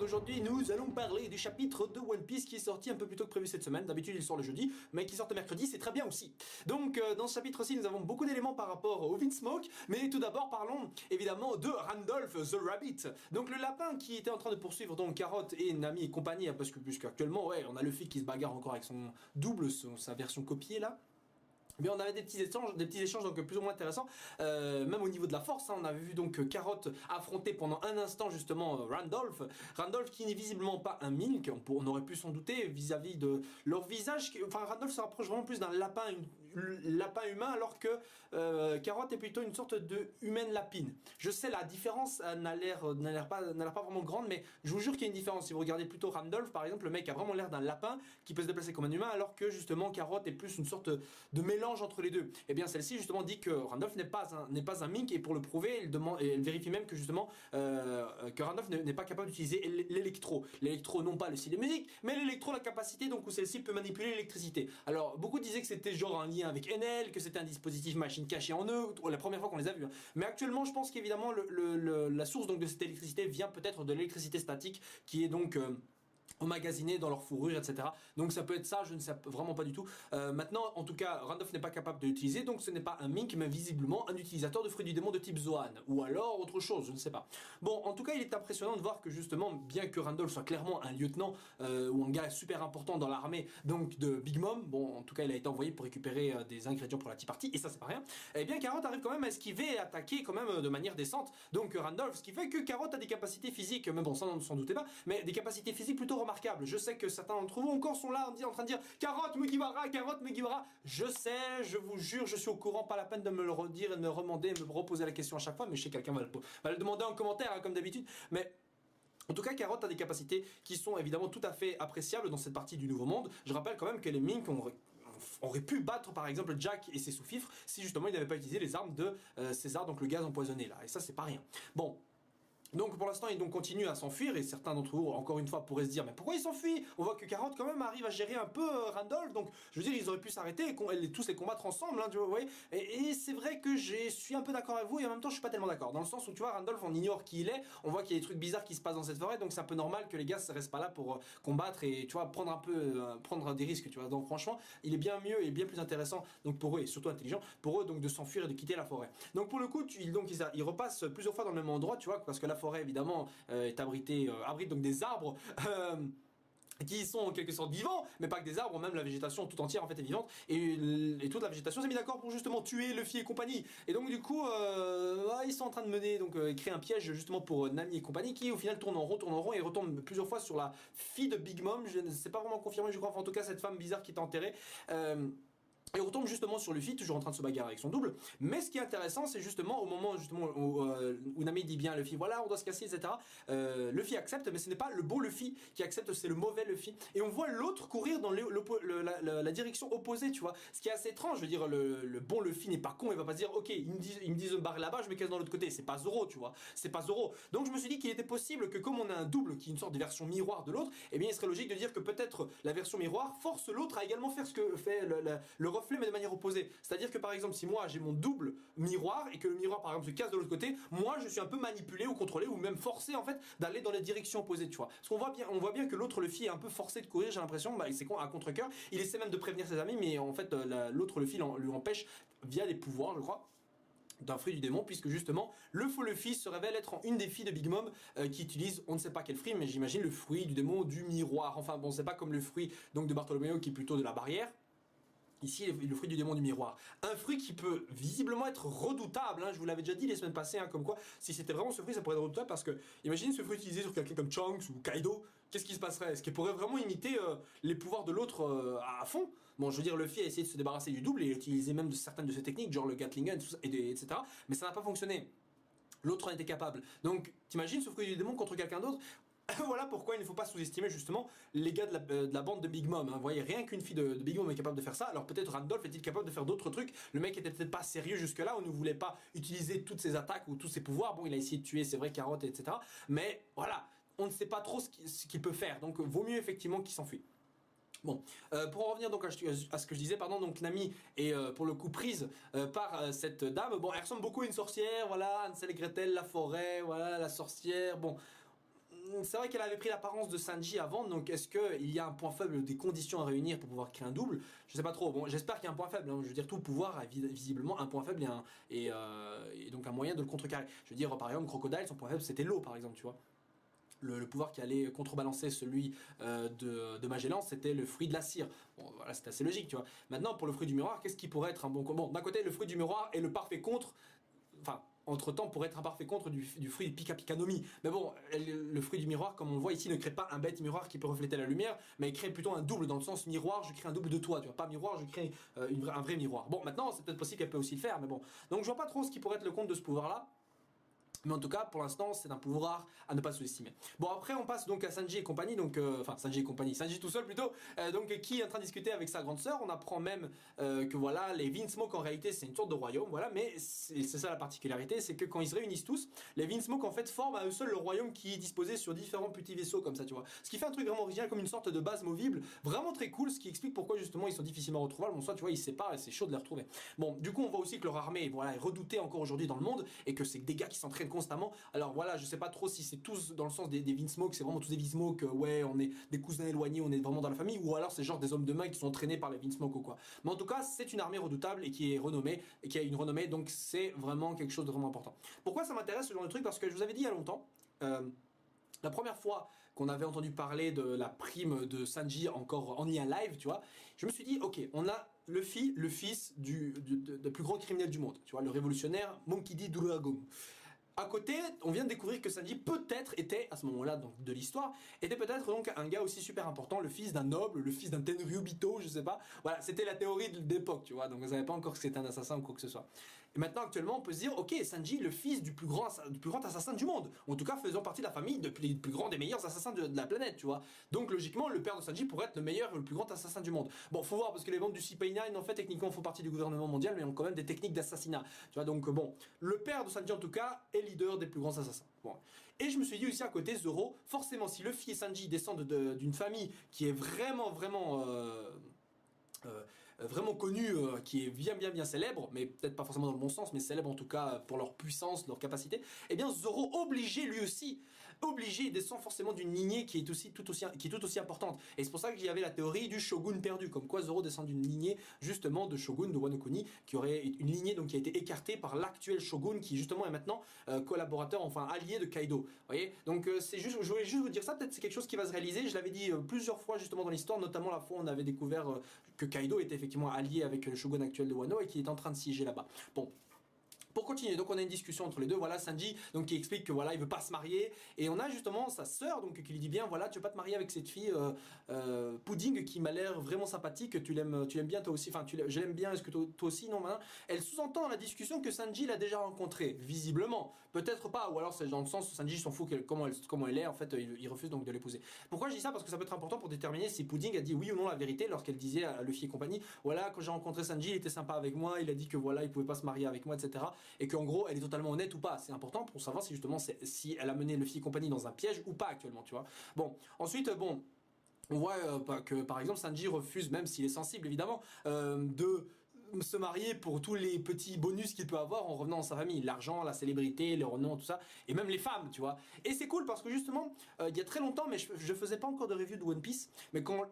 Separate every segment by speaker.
Speaker 1: d'aujourd'hui, nous allons parler du chapitre de One Piece qui est sorti un peu plus tôt que prévu cette semaine. D'habitude, il sort le jeudi, mais qui sort le mercredi, c'est très bien aussi. Donc, dans ce chapitre-ci, nous avons beaucoup d'éléments par rapport au Vinsmoke, mais tout d'abord, parlons évidemment de Randolph the Rabbit. Donc, le lapin qui était en train de poursuivre donc Carrot et Nami et compagnie, hein, puisqu'actuellement, ouais, on a Luffy qui se bagarre encore avec son double, sa version copiée là. Mais on avait des petits échanges donc plus ou moins intéressants, même au niveau de la force, hein, on avait vu donc Carrot affronter pendant un instant justement Randolph qui n'est visiblement pas un mink, on aurait pu s'en douter vis-à-vis de leur visage, enfin Randolph se rapproche vraiment plus d'un lapin, lapin humain, alors que Carrot est plutôt une sorte de humaine lapine. Je sais, la différence n'a l'air pas vraiment grande, mais je vous jure qu'il y a une différence. Si vous regardez plutôt Randolph par exemple, le mec a vraiment l'air d'un lapin qui peut se déplacer comme un humain, alors que justement Carrot est plus une sorte de mélange entre les deux. Et bien celle-ci justement dit que Randolph n'est pas un mink, et pour le prouver, elle vérifie même que justement que Randolph n'est pas capable d'utiliser l'électro. L'électro, non pas le style de musique, mais l'électro, la capacité donc où celle-ci peut manipuler l'électricité. Alors beaucoup disaient que c'était genre un lien avec Enel, que c'était un dispositif machine caché en eux, la première fois qu'on les a vus. Hein. Mais actuellement, je pense qu'évidemment la source donc de cette électricité vient peut-être de l'électricité statique qui est donc emmagasinés dans leur fourrure, etc. Donc ça peut être ça, je ne sais vraiment pas du tout. Maintenant, en tout cas, Randolph n'est pas capable de l'utiliser, donc ce n'est pas un mink, mais visiblement un utilisateur de fruits du démon de type Zoan, ou alors autre chose, je ne sais pas. Bon, en tout cas, il est impressionnant de voir que justement, bien que Randolph soit clairement un lieutenant ou un gars super important dans l'armée, donc de Big Mom, bon, en tout cas, il a été envoyé pour récupérer des ingrédients pour la Tea Party, et ça c'est pas rien. Eh bien, Carrot arrive quand même à esquiver et attaquer quand même de manière décente. Donc Randolph, ce qui fait que Carrot a des capacités physiques, mais bon, ça on s'en doutait pas, mais des capacités physiques plutôt remarquables. Je sais que certains d'entre vous encore sont là en train de dire Carotte Mugiwara, Carotte Mugiwara. Je sais, je vous jure, je suis au courant, pas la peine de me le redire et de me demander, de me reposer la question à chaque fois, mais je sais que quelqu'un va le demander en commentaire, hein, comme d'habitude. Mais en tout cas, Carrot a des capacités qui sont évidemment tout à fait appréciables dans cette partie du Nouveau Monde. Je rappelle quand même que les minks auraient pu battre par exemple Jack et ses sous-fifres si justement ils n'avaient pas utilisé les armes de César, donc le gaz empoisonné là. Et ça, c'est pas rien. Bon. Donc pour l'instant, il donc continue à s'enfuir, et certains d'entre vous, encore une fois, pourraient se dire mais pourquoi il s'enfuit? On voit que Carrot quand même arrive à gérer un peu Randolph, donc je veux dire, ils auraient pu s'arrêter et tous les combattre ensemble, hein, tu vois, vous voyez. Et c'est vrai que je suis un peu d'accord avec vous, et en même temps je suis pas tellement d'accord, dans le sens où tu vois, Randolph, on ignore qui il est, on voit qu'il y a des trucs bizarres qui se passent dans cette forêt, donc c'est un peu normal que les gars ne restent pas là pour combattre et tu vois, prendre des risques, tu vois. Donc franchement, il est bien mieux et bien plus intéressant, donc pour eux, et surtout intelligent, pour eux donc de s'enfuir et de quitter la forêt. Donc pour le coup, ils repassent plusieurs fois dans le même endroit, tu vois, parce que la forêt évidemment abrite donc des arbres qui sont en quelque sorte vivants, mais pas que des arbres, même la végétation tout entière en fait est vivante, et toute la végétation s'est mis d'accord pour justement tuer Luffy et compagnie. Et donc du coup, ils sont en train de mener, donc créer un piège justement pour Nami et compagnie, qui au final tourne en rond et retombe plusieurs fois sur la fille de Big Mom. Je ne sais pas vraiment confirmé, je crois, enfin, en tout cas cette femme bizarre qui est enterrée. Et on retombe justement sur Luffy, toujours en train de se bagarrer avec son double. Mais ce qui est intéressant, c'est justement au moment justement où Nami dit bien à Luffy, voilà, on doit se casser, etc. Luffy accepte, mais ce n'est pas le bon Luffy qui accepte, c'est le mauvais Luffy. Et on voit l'autre courir dans la direction opposée, tu vois. Ce qui est assez étrange, je veux dire, le bon Luffy n'est pas con, il va pas se dire, ok, ils me disent de me barrer là-bas, je me casse dans l'autre côté. C'est pas Zoro, tu vois. C'est pas Zoro. Donc je me suis dit qu'il était possible que comme on a un double qui est une sorte de version miroir de l'autre, eh bien il serait logique de dire que peut-être la version miroir force l'autre à également faire ce que fait le reflet, mais de manière opposée. C'est-à-dire que par exemple, si moi j'ai mon double miroir et que le miroir par exemple se casse de l'autre côté, moi je suis un peu manipulé ou contrôlé ou même forcé en fait d'aller dans les directions opposées, tu vois. Parce qu'on voit bien que l'autre, le Luffy, est un peu forcé de courir, j'ai l'impression, c'est à contre-cœur. Il essaie même de prévenir ses amis, mais en fait l'autre Luffy lui empêche via des pouvoirs, je crois, d'un fruit du démon, puisque justement le faux Luffy se révèle être une des filles de Big Mom qui utilise on ne sait pas quel fruit, mais j'imagine le fruit du démon du miroir. Enfin bon, c'est pas comme le fruit donc de Bartholoméo qui est plutôt de la barrière. Ici, le fruit du démon du miroir. Un fruit qui peut visiblement être redoutable, hein, je vous l'avais déjà dit les semaines passées, hein, comme quoi, si c'était vraiment ce fruit, ça pourrait être redoutable, parce que, imaginez ce fruit utilisé sur quelqu'un comme Chunks ou Kaido, qu'est-ce qui se passerait? Est-ce qu'il pourrait vraiment imiter les pouvoirs de l'autre à fond? Bon, je veux dire, Luffy a essayé de se débarrasser du double, et il a utilisé même certaines de ses techniques, genre le Gatling Gun, etc., mais ça n'a pas fonctionné. L'autre en était capable. Donc, t'imagines ce fruit du démon contre quelqu'un d'autre? Voilà pourquoi il ne faut pas sous-estimer justement les gars de la bande de Big Mom. Hein. Vous voyez, rien qu'une fille de Big Mom est capable de faire ça. Alors peut-être Randolph est-il capable de faire d'autres trucs. Le mec était peut-être pas sérieux jusque-là, on ne voulait pas utiliser toutes ses attaques ou tous ses pouvoirs. Bon, il a essayé de tuer, c'est vrai, Carrot, etc. Mais voilà, on ne sait pas trop ce qu'il peut faire. Donc vaut mieux effectivement qu'il s'enfuit. Bon, pour en revenir donc à ce que je disais, pardon, donc Nami est pour le coup prise par cette dame. Bon, elle ressemble beaucoup à une sorcière, voilà, Hansel et Gretel, la forêt, voilà, la sorcière, bon. c'est vrai qu'elle avait pris l'apparence de Sanji avant, donc est-ce qu'il y a un point faible, des conditions à réunir pour pouvoir créer un double? Je sais pas trop. Bon, j'espère qu'il y a un point faible. Hein. Je veux dire, tout pouvoir a visiblement un point faible et donc un moyen de le contrecarrer. Je veux dire, par exemple, Crocodile, son point faible c'était l'eau, par exemple, tu vois. Le pouvoir qui allait contrebalancer celui de Magellan, c'était le fruit de la cire. Bon, voilà, c'est assez logique, tu vois. Maintenant, pour le fruit du miroir, qu'est-ce qui pourrait être un bon... Bon, d'un côté, le fruit du miroir est le parfait contre... Enfin, entre-temps, pour être un parfait contre du fruit de Pika Pika no Mi. Mais bon, le fruit du miroir, comme on le voit ici, ne crée pas un bête miroir qui peut refléter la lumière, mais il crée plutôt un double, dans le sens miroir, je crée un double de toi, tu vois. Pas miroir, je crée un vrai miroir. Bon, maintenant, c'est peut-être possible qu'elle peut aussi le faire, mais bon. Donc, je vois pas trop ce qui pourrait être le compte de ce pouvoir-là. Mais en tout cas, pour l'instant, c'est un pouvoir à ne pas sous-estimer. Bon, après, on passe donc à Sanji et compagnie, donc, enfin, Sanji et compagnie, Sanji tout seul plutôt, donc, qui est en train de discuter avec sa grande sœur. On apprend même que voilà, les Vinsmoke en réalité, c'est une sorte de royaume, voilà, mais c'est ça la particularité, c'est que quand ils se réunissent tous, les Vinsmoke en fait forment à eux seuls le royaume qui est disposé sur différents petits vaisseaux comme ça, tu vois. Ce qui fait un truc vraiment original, comme une sorte de base movible, vraiment très cool, ce qui explique pourquoi justement ils sont difficilement retrouvables. Bon, soit tu vois, ils se séparent et c'est chaud de les retrouver. Bon, du coup, on voit aussi que leur armée, voilà, est redoutée encore aujourd'hui dans le monde et que c'est des gars qui s'entraînent constamment. Alors voilà, je sais pas trop si c'est tous dans le sens des Vinsmoke, c'est vraiment tous des Vinsmoke, ouais, on est des cousins éloignés, on est vraiment dans la famille, ou alors c'est genre des hommes de main qui sont entraînés par les Vinsmoke ou quoi. Mais en tout cas, c'est une armée redoutable et qui est renommée, et qui a une renommée, donc c'est vraiment quelque chose de vraiment important. Pourquoi ça m'intéresse ce genre de truc? Parce que je vous avais dit il y a longtemps, la première fois qu'on avait entendu parler de la prime de Sanji encore en live, tu vois, je me suis dit, ok, on a Luffy, le fils du plus grand criminel du monde, tu vois, le révolutionnaire Monkey D. Dragon. À côté, on vient de découvrir que Sanji peut-être était, à ce moment-là de l'histoire, était peut-être donc un gars aussi super important, le fils d'un noble, le fils d'un Tenryubito, je sais pas. Voilà, c'était la théorie de l'époque, tu vois, donc on savait pas encore que c'était un assassin ou quoi que ce soit. Et maintenant, actuellement, on peut se dire, ok, Sanji, le fils du plus grand assassin du monde, ou en tout cas faisant partie de la famille des plus grands, des meilleurs assassins de la planète, tu vois. Donc logiquement, le père de Sanji pourrait être le meilleur, le plus grand assassin du monde. Bon, faut voir, parce que les membres du CP9, en fait, techniquement, font partie du gouvernement mondial, mais ont quand même des techniques d'assassinat. Tu vois, donc bon, le père de Sanji, en tout cas, est leader des plus grands assassins. Bon. Et je me suis dit aussi à côté, Zoro, forcément, si Luffy et Sanji descendent d'une famille qui est vraiment vraiment connu, qui est bien célèbre, mais peut-être pas forcément dans le bon sens, mais célèbre en tout cas pour leur puissance, leur capacité, et bien Zoro obligé lui aussi, obligé, il descend forcément d'une lignée qui est tout aussi importante. Et c'est pour ça qu'il y avait la théorie du shogun perdu, comme quoi Zoro descend d'une lignée justement de shogun de Wano Kuni, qui aurait une lignée donc qui a été écartée par l'actuel shogun qui justement est maintenant collaborateur, enfin allié de Kaido. Vous voyez, donc c'est juste, je voulais juste vous dire ça, peut-être c'est quelque chose qui va se réaliser. Je l'avais dit plusieurs fois justement dans l'histoire, notamment la fois où on avait découvert que Kaido était effectivement allié avec le shogun actuel de Wano et qui est en train de siéger là-bas. Bon. Pour continuer, donc on a une discussion entre les deux, voilà Sanji donc qui explique que voilà il veut pas se marier et on a justement sa sœur donc qui lui dit bien voilà tu veux pas te marier avec cette fille Pudding qui m'a l'air vraiment sympathique, tu l'aimes bien toi aussi, enfin je l'aime bien, est-ce que toi aussi non maintenant elle sous-entend dans la discussion que Sanji l'a déjà rencontrée, visiblement, peut-être pas ou alors c'est dans le sens où Sanji s'en fout comment elle est en fait, il refuse donc de l'épouser. Pourquoi je dis ça? Parce que ça peut être important pour déterminer si Pudding a dit oui ou non la vérité lorsqu'elle disait à Luffy et compagnie voilà quand j'ai rencontré Sanji il était sympa avec moi, il a dit que voilà il pouvait pas se marier avec moi etc. Et qu'en gros elle est totalement honnête ou pas, c'est important pour savoir si justement si elle a mené Luffy et compagnie dans un piège ou pas actuellement, tu vois. Bon, ensuite bon, on voit que par exemple Sanji refuse, même s'il est sensible évidemment, de se marier pour tous les petits bonus qu'il peut avoir en revenant dans sa famille, l'argent, la célébrité, le renom, tout ça, et même les femmes, tu vois. Et c'est cool parce que justement, il y a très longtemps, mais je faisais pas encore de review de One Piece, mais quand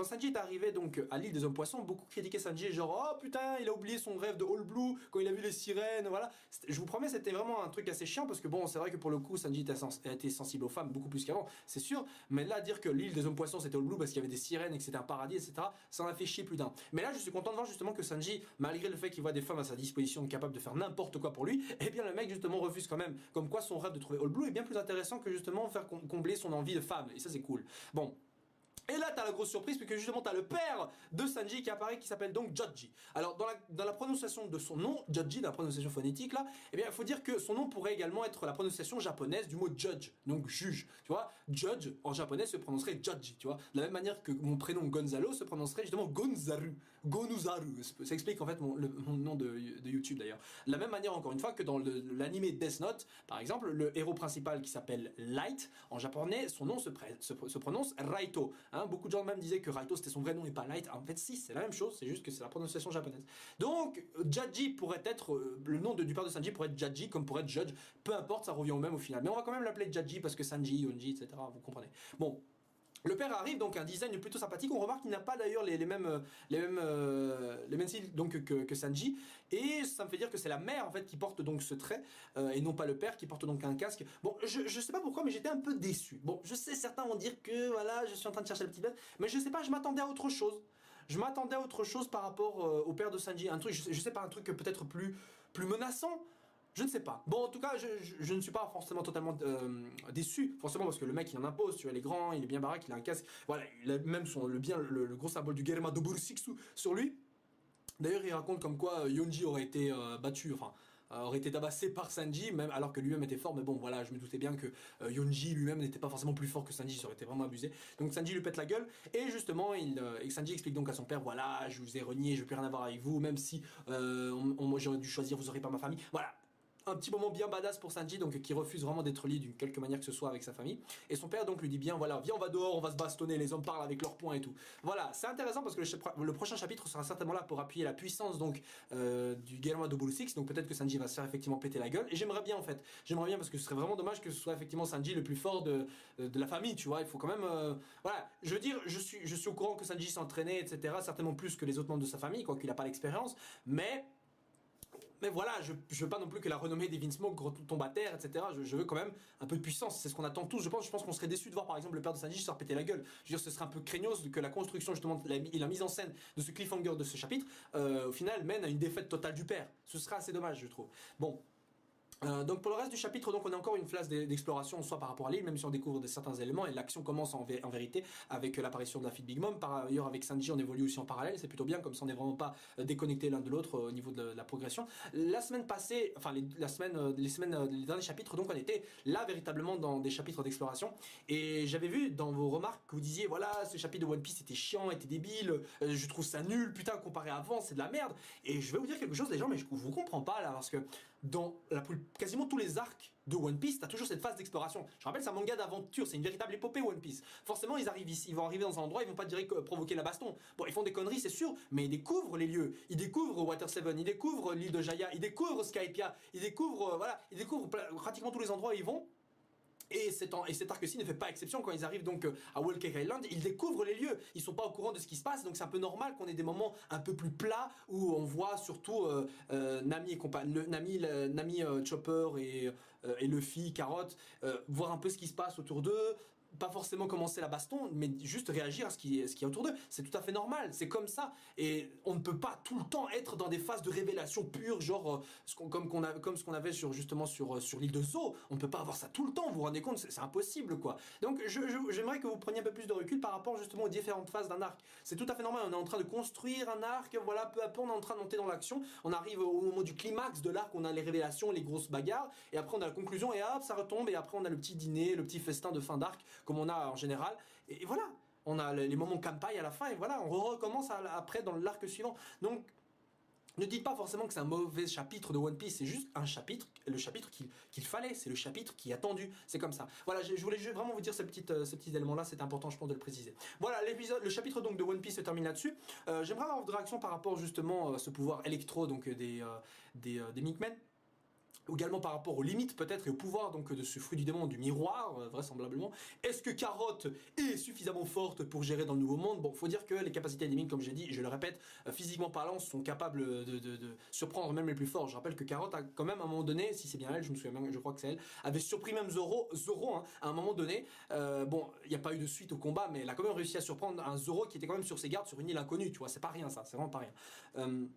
Speaker 1: Sanji est arrivé donc à l'île des hommes poissons, beaucoup critiquaient Sanji, genre oh putain, il a oublié son rêve de All Blue quand il a vu les sirènes, voilà. Je vous promets, c'était vraiment un truc assez chiant parce que bon, c'est vrai que pour le coup, Sanji a été sensible aux femmes beaucoup plus qu'avant, c'est sûr, mais là, dire que l'île des hommes poissons c'était All Blue parce qu'il y avait des sirènes et que c'était un paradis, etc., ça en a fait chier plus d'un. Mais là, je suis content de voir justement que Sanji, malgré le fait qu'il voit des femmes à sa disposition capables de faire n'importe quoi pour lui, et bien le mec justement refuse quand même. Comme quoi son rêve de trouver All Blue est bien plus intéressant que justement faire combler son envie de femme. Et ça c'est cool. Bon. Et là, t'as la grosse surprise, puisque justement, t'as le père de Sanji qui apparaît, qui s'appelle donc Joji. Alors, dans la prononciation de son nom, Joji, dans la prononciation phonétique, là, eh bien, il faut dire que son nom pourrait également être la prononciation japonaise du mot judge, donc juge. Tu vois, judge, en japonais, se prononcerait Joji, tu vois. De la même manière que mon prénom Gonzalo se prononcerait justement Gonzaru, Gonuzaru. Ça explique en fait mon nom de YouTube d'ailleurs. De la même manière, encore une fois, que dans l'anime Death Note, par exemple, le héros principal qui s'appelle Light, en japonais, son nom se prononce Raito. Hein. Hein, beaucoup de gens même disaient que Raito c'était son vrai nom et pas Light. En fait, si, c'est la même chose, c'est juste que c'est la prononciation japonaise. Donc, Jaji pourrait être, le nom du père de Sanji pourrait être Jaji, comme pourrait être Judge. Peu importe, ça revient au même au final. Mais on va quand même l'appeler Jaji parce que Sanji, Yonji, etc. Vous comprenez. Bon. Le père arrive, donc un design plutôt sympathique. On remarque qu'il n'a pas d'ailleurs les mêmes cils donc que Sanji, et ça me fait dire que c'est la mère en fait qui porte donc ce trait et non pas le père qui porte donc un casque. Bon, je sais pas pourquoi, mais j'étais un peu déçu. Bon, je sais, certains vont dire que voilà, je suis en train de chercher la petite bête, mais je sais pas, je m'attendais à autre chose. Je m'attendais à autre chose par rapport au père de Sanji, un truc, je sais pas, un truc peut-être plus menaçant. Je ne sais pas. Bon, en tout cas, je ne suis pas forcément totalement déçu, forcément parce que le mec il en impose, tu vois, il est grand, il est bien baraque, il a un casque, voilà, il a même le gros symbole du Germa Doburu Sixu sur lui. D'ailleurs, il raconte comme quoi Yonji aurait été battu, enfin, aurait été tabassé par Sanji, même alors que lui-même était fort, mais bon, voilà, je me doutais bien que Yonji lui-même n'était pas forcément plus fort que Sanji, ça aurait été vraiment abusé. Donc Sanji lui pète la gueule, et justement, Sanji explique donc à son père, voilà, je vous ai renié, je veux plus rien avoir avec vous, même si j'aurais dû choisir, vous aurez pas ma famille, voilà. Un petit moment bien badass pour Sanji, donc qui refuse vraiment d'être lié d'une quelque manière que ce soit avec sa famille. Et son père donc lui dit bien, voilà, viens on va dehors, on va se bastonner, les hommes parlent avec leurs poings et tout. Voilà, c'est intéressant parce que le prochain chapitre sera certainement là pour appuyer la puissance donc du Germa Double Six, donc peut-être que Sanji va se faire effectivement péter la gueule. Et j'aimerais bien en fait, j'aimerais bien parce que ce serait vraiment dommage que ce soit effectivement Sanji le plus fort de la famille, tu vois. Il faut quand même, voilà, je veux dire, je suis au courant que Sanji s'entraînait, etc. Certainement plus que les autres membres de sa famille, quoi qu'il n'a pas l'expérience, mais voilà, je veux pas non plus que la renommée des Vinsmoke tombe à terre, etc. Je veux quand même un peu de puissance, c'est ce qu'on attend tous. Je pense qu'on serait déçus de voir par exemple le père de Sanji se faire péter la gueule. Je veux dire, ce serait un peu craignos que la construction justement, la mise en scène de ce cliffhanger de ce chapitre, au final mène à une défaite totale du père. Ce serait assez dommage, je trouve. Bon. Donc pour le reste du chapitre, donc on a encore une phase d'exploration, soit par rapport à l'île, même si on découvre certains éléments, et l'action commence en vérité avec l'apparition de la fille de Big Mom. Par ailleurs, avec Sanji, on évolue aussi en parallèle, c'est plutôt bien, comme ça on n'est vraiment pas déconnecté l'un de l'autre au niveau de la progression. La semaine passée, enfin les derniers chapitres, donc on était là véritablement dans des chapitres d'exploration, et j'avais vu dans vos remarques que vous disiez, voilà, ce chapitre de One Piece était chiant, était débile, je trouve ça nul, putain, comparé à avant, c'est de la merde. Et je vais vous dire quelque chose, les gens, mais je vous comprends pas là, parce que dans quasiment tous les arcs de One Piece, t'as toujours cette phase d'exploration. Je rappelle, c'est un manga d'aventure, c'est une véritable épopée One Piece. Forcément, ils arrivent ici, ils vont arriver dans un endroit, ils vont pas direct provoquer la baston. Bon, ils font des conneries, c'est sûr, mais ils découvrent les lieux. Ils découvrent Water 7, ils découvrent l'île de Jaya, ils découvrent Skypiea, ils découvrent, voilà, ils découvrent pratiquement tous les endroits où ils vont. Et cet arc-ci ne fait pas exception quand ils arrivent donc à Whole Cake Island, ils découvrent les lieux, ils sont pas au courant de ce qui se passe, donc c'est un peu normal qu'on ait des moments un peu plus plats où on voit surtout Nami et compagnie, Nami Chopper et Luffy, Carotte, voir un peu ce qui se passe autour d'eux. Pas forcément commencer la baston, mais juste réagir à ce qui est autour d'eux. C'est tout à fait normal, c'est comme ça. Et on ne peut pas tout le temps être dans des phases de révélation pure, genre comme ce qu'on avait sur l'île de Zo. On ne peut pas avoir ça tout le temps, vous vous rendez compte, c'est impossible quoi. Donc j'aimerais que vous preniez un peu plus de recul par rapport justement aux différentes phases d'un arc. C'est tout à fait normal, on est en train de construire un arc, voilà, peu à peu on est en train de monter dans l'action. On arrive au moment du climax de l'arc, on a les révélations, les grosses bagarres, et après on a la conclusion, et hop, ça retombe, et après on a le petit dîner, le petit festin de fin d'arc, comme on a en général, et voilà, on a les moments Kanpai à la fin, et voilà, on recommence après dans l'arc suivant. Donc ne dites pas forcément que c'est un mauvais chapitre de One Piece, c'est juste un chapitre, le chapitre qu'il fallait, c'est le chapitre qui est attendu, c'est comme ça. Voilà, je voulais vraiment vous dire ces petits éléments-là, c'est important je pense de le préciser. Voilà, le chapitre donc de One Piece se termine là-dessus. J'aimerais avoir votre réaction par rapport justement à ce pouvoir électro donc des Milkmen. Également par rapport aux limites peut-être et au pouvoir donc de ce fruit du démon du miroir vraisemblablement. Est-ce que Carotte est suffisamment forte pour gérer dans le nouveau monde? Bon, faut dire que les capacités des mines, comme j'ai dit, je le répète, physiquement parlant, sont capables de surprendre même les plus forts. Je rappelle que Carotte a quand même à un moment donné, si c'est bien elle, je me souviens même, je crois que c'est elle, avait surpris même Zoro hein, à un moment donné. Bon, il n'y a pas eu de suite au combat, mais elle a quand même réussi à surprendre un Zoro qui était quand même sur ses gardes sur une île inconnue, tu vois, c'est pas rien ça, c'est vraiment pas rien.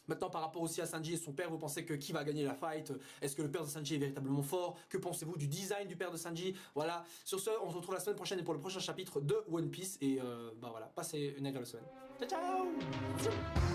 Speaker 1: Maintenant, par rapport aussi à Sanji et son père, vous pensez que qui va gagner la fight? Est-ce que le père de Sanji est véritablement fort? Que pensez-vous du design du père de Sanji? Voilà. Sur ce, on se retrouve la semaine prochaine pour le prochain chapitre de One Piece. Et bah voilà, passez une agréable semaine. Ciao ciao!